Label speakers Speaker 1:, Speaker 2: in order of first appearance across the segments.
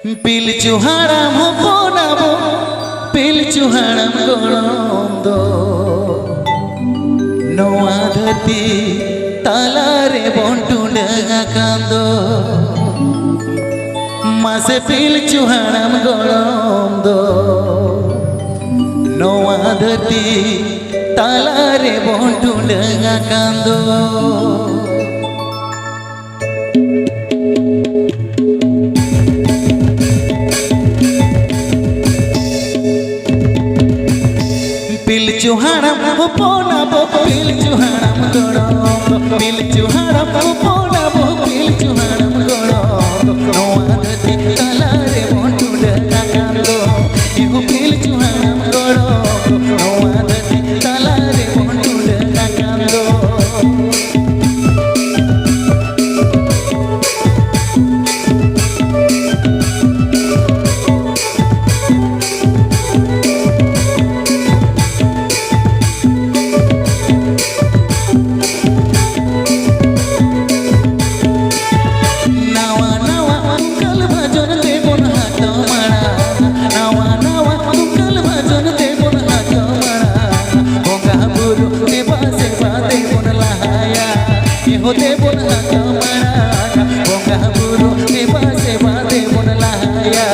Speaker 1: पिलचु हाड़ाम हपनाबो पिलचु हाड़ाम गोड़म दो नोआ धरती तालारे बंटुंडा कांदो मासे पिलचु हाड़ाम गोड़म दो नोआ धरती तालारे बंटुंडा कांदो पिलचु हाड़ाम हपनाबो पिलचु हाड़ाम गोड़म पिलचु हाड़ाम हपनाबो पिलचु हाड़ाम गोड़म नोआ धरती तालारे बंटुंडा कांदो इहो पिलचु हाड़ाम गोड़म नोआ धरती तालारे बंटुंडा कांदो होते बोन कमरा बोंगा बुरु के पासे बादे बोन लाया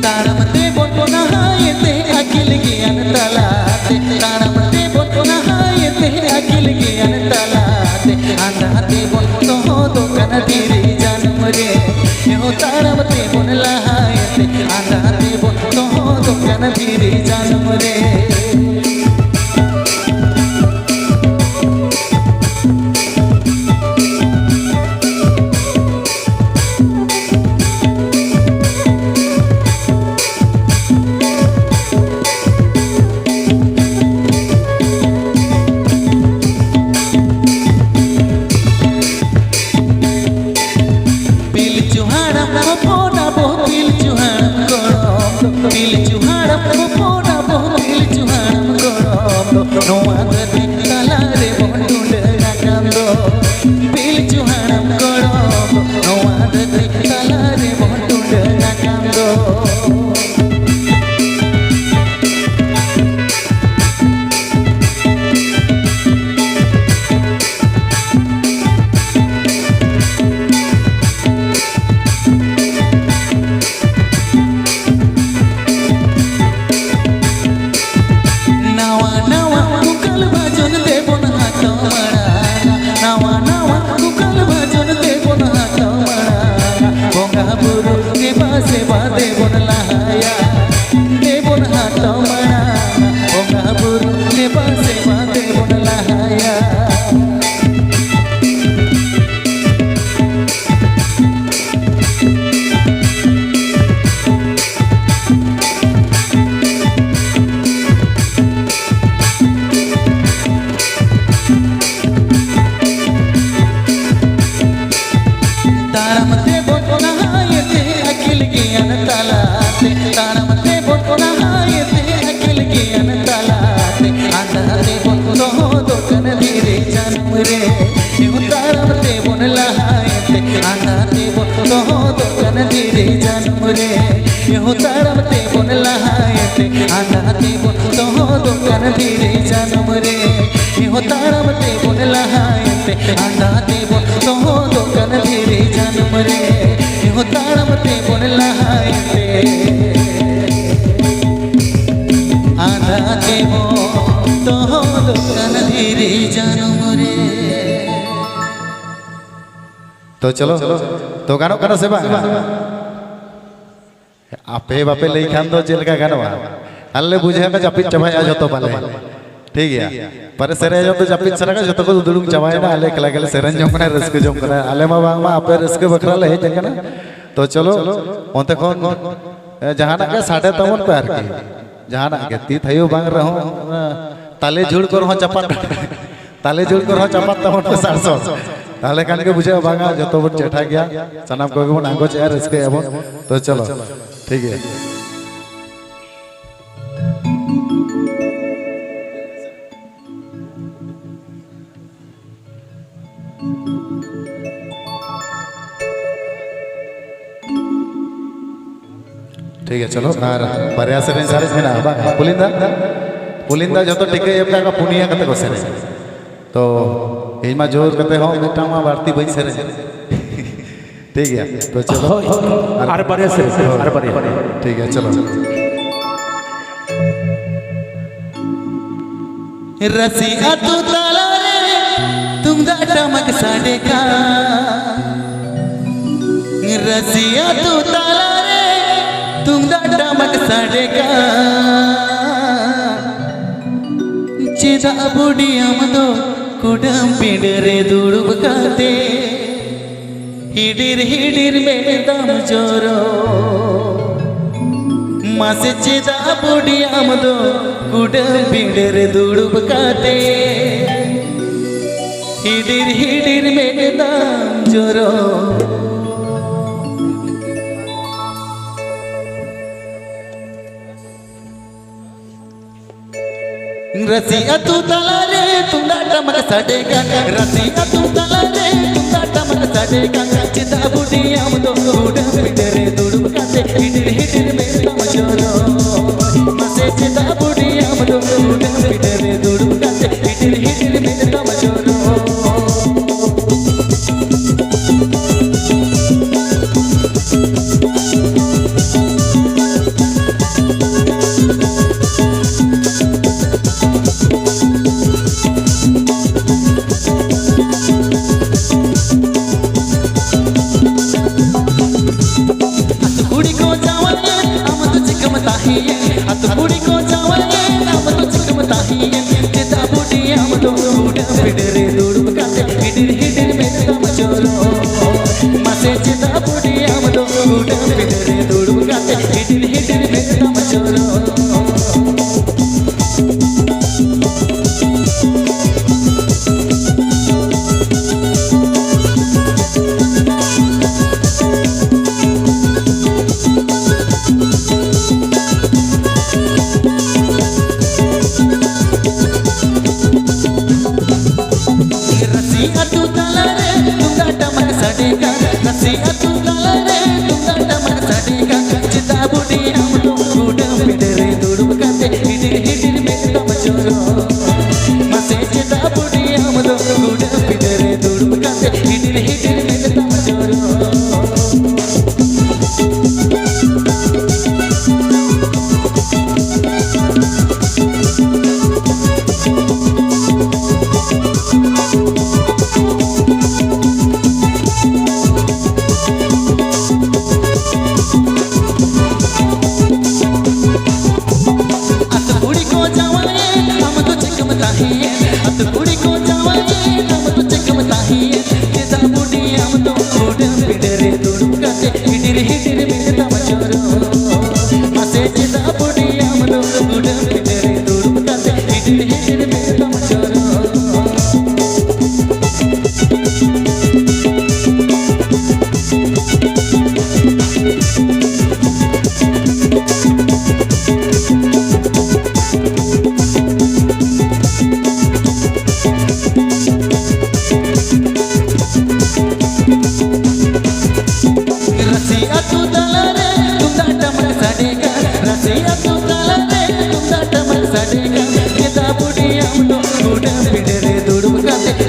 Speaker 1: तारमते बोन नहायते अखिल ज्ञान तलाते तारमते अखिल ज्ञान तलाते आंधाते बोन तो कन धीरे जन्म रे हो तारमते बोन लहायते आंधाते बोन तो कन धीरे जन्म रे पिलचु हाड़ाम हपनाबो पिलचु हाड़ाम हपनाबो पिलचु हाड़ाम गोड़म नोआ धरती तालारे बंटुंडा कांदो पिलचु हाड़ाम गोड़म नोआ धरती तालारे बंटुंडा कांदो बुरु के पासे बादे बोन लाया दे बोन हाथ मना बोंगा बुरु के पासे बादे बोन लाया तारमते बोन नहायते अखिल ज्ञान तलाते तारमते बोन नहायते अखिल ज्ञान तलाते आंधाते बोन तो कन धीरे जन्म रे हो तारमते बोन लहायते आंधाते बोन तो कन धीरे जन्म रे हो तारमते बोन लहायते आंधाते बोन तो कन धीरे जन्म रे हो तारमते बोन लहायते आंधाते बोन तो कन धीरे जन्म रे हो तारमते बोन लहायते आंधाते बोन तो कन धीरे जन्म रे तो चलो तो गानो कनो से बा आपे बापे लई खान दो जेल का गानो अल्ले बुझे का जापित चबाय आ जतो बाले ठीक है पर सेरे जो तो जापित सरा जतो को दुलुंग चबाय ना अल्ले कला कला सेरन जम कना रस्क जम कना अल्ले मा बांग मा आपे रस्क बखरा ले जन कना तो चलो ओते कोन जहाना के साडे तमन पे आर के जहाना के ती थयो बांग रहो ताले जुड़ कर हो चपत ताले जुड़ कर हो चपत तमन पे 700
Speaker 2: ताले खान के बुझे बांगा जो तो चेठा गया सनाम को बन आंगो चेयर इसके अब तो चलो ठीक है ठीक है चलो और पर्या से सारे मेना बांगा पुलिंदा जो तो टिके एब का पुनिया कते को सेरे तो इन मा जोर करते हो मिटा मा वार्ती बई सेरे ठीक है तो चलो
Speaker 3: अरे बढ़िया से अरे बढ़िया
Speaker 2: ठीक है चलो
Speaker 1: रसिया तू ताला रे तुम दा टमक साडे का रसिया तू ताला रे तुम दा टमक साडे का चिदा बुढ़ी आमदो कुडम पिडरे दुड़ुब काते हिडिर हिडिर में दम जोरो मासे चिदा बुढ़ी आमदो कुडम पिडरे दुड़ुब काते हिडिर हिडिर में दम जोरो रसिया तू ताला रे तुम टमक साडेगा रसिया तू ताला रे तुम टमक साडेगा चिता बुढ़ी आमदो कुडम पिडरे दुड़ुब काते हिडिर हिडिर में दम जोरो मसे चिता बुढ़ी आमदो कुडम पिडरे दुड़ुब काते हिडिर हिडिर में दम जोरो पिडरे दुड़ुब काते हिडिर हिडिर में दम जोरो मसे चिता बुढ़ी आमदो कुडम पिडरे दुड़ुब काते हिडिर हिडिर में दम जोरो रसिया तू ताला रे तुम टमक साडेगा रसिया तू ताला रे तुम टमक साडेगा चिता बुढ़ी आमदो कुडम पिडरे दुड़ुब काते हिडिर हिडिर में दम जोरो मसे चिता बुढ़ी आमदो कुडम पिडरे दुड़ुब काते हिडिर हिडिर में दम जोरो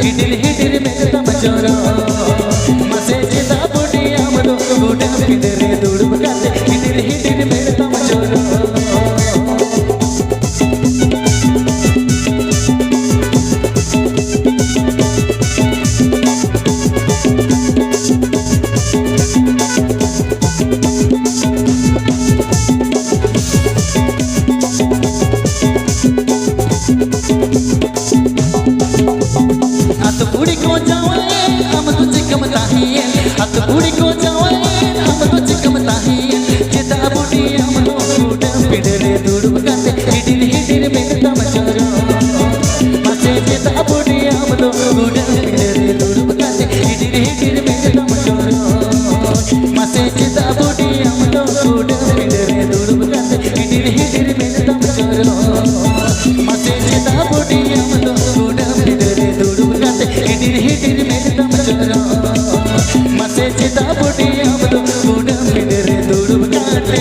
Speaker 1: हिडिर हिडिर में दम जोरो मसे चिता बुढ़ी आमदो कुडम पिडरे दुड़ुब काते हिडिर हिडिर में दम जोरो बुढ़ी को जावे हम तुझे कमता ही हत बुढ़ी को जावे हम तुझे कमता ही चिता बुढ़ी हम कुडम पिडरे दुड़ुब काते हिडिर हिडिर में दम जोरो मसे चिता बुढ़ी हम कुडम पिडरे दुड़ुब काते मासे चिता बुटी अब तो बुड़ा मेरे दुड़ब काटे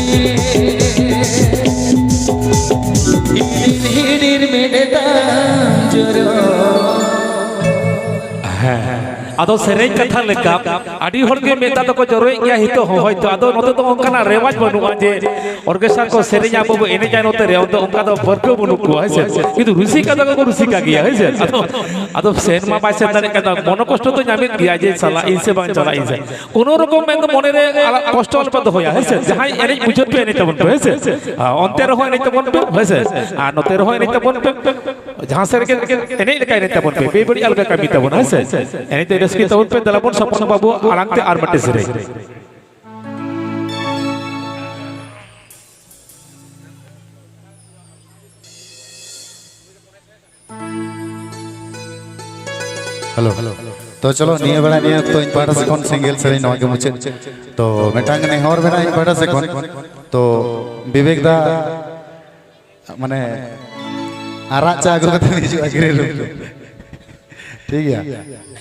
Speaker 1: हिडिर मेरे तांजरो
Speaker 3: आदो सेरेज कथा लेका आडी होड़ के मेता तो को जरोय गया हितो होयतो आदो नोते तो ओनकाना रेवाज बनुआ जे ऑर्केस्ट्रा को सेरेज आबो एने जाय नोते रे तो ओनका तो बरको बनु को है किंतु रुसिका तो को रुसिका गया है आदो सेन मा पासे तारे का मन कष्ट तो नामे गया जे साला इनसे बांग चला इनसे कोनो रकम में तो मने रे कष्ट अल्प तो होया है जहां एने बुझत पे एने तबन पे है अंते रहो एने तबन पे है आ नोते रहो एने तबन पे जहां से एने का एने तबन पे बेबड़ी अलग का भी तबन है एने ते रस्की तबन पे दलापुन सपन बाबू आलांगते आर मटे सिरे
Speaker 2: हेलो तो चलो निये बड़ा निये तो इन पाड़ा से कौन सिंगल सरी नवा के मुझे तो मेटांग ने और बड़ा इन पाड़ा से कौन तो विवेक दा माने आरा चागुर कते निजु अग्रे लो ठीक है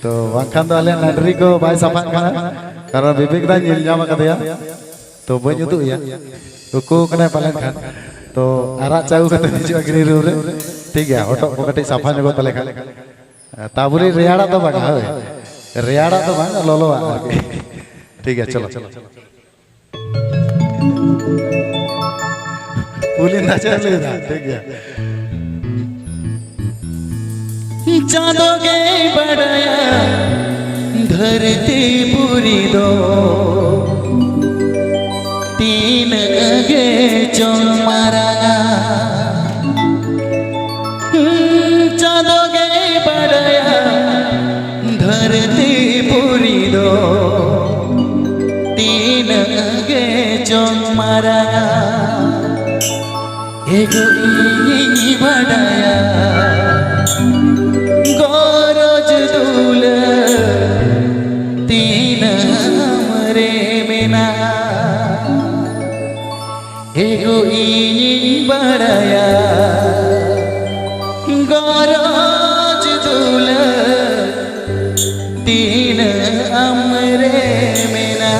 Speaker 2: तो वाखान तो आले नाडरी को बाय सामान खाना कारण विवेक दा नील जामा कदया तो बन युतु या तो को कने पालन खान तो आरा चागु कते निजु अग्रे लो ठीक है ऑटो को कटे साफा जगो तले खा ताबुरी रेयाड़ा तो बागा है रेयाड़ा तो बागा लोलो ठीक है चलो पुलिंदा चले ठीक है
Speaker 1: चांदोगे बड़ाया धरती पूरी दो तीन अगे चौमारा चांदोगे बड़ाया धरती पूरी दो तीन अगे चौमारा एगो ई बड़ाया गोरज दूल तीन हमरे मेना एगो ई बड़ाया गोरज दूल तीन हमरे मेना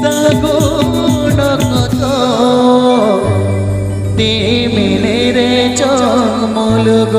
Speaker 1: সাগুন কত তে মেলে রে চমলগ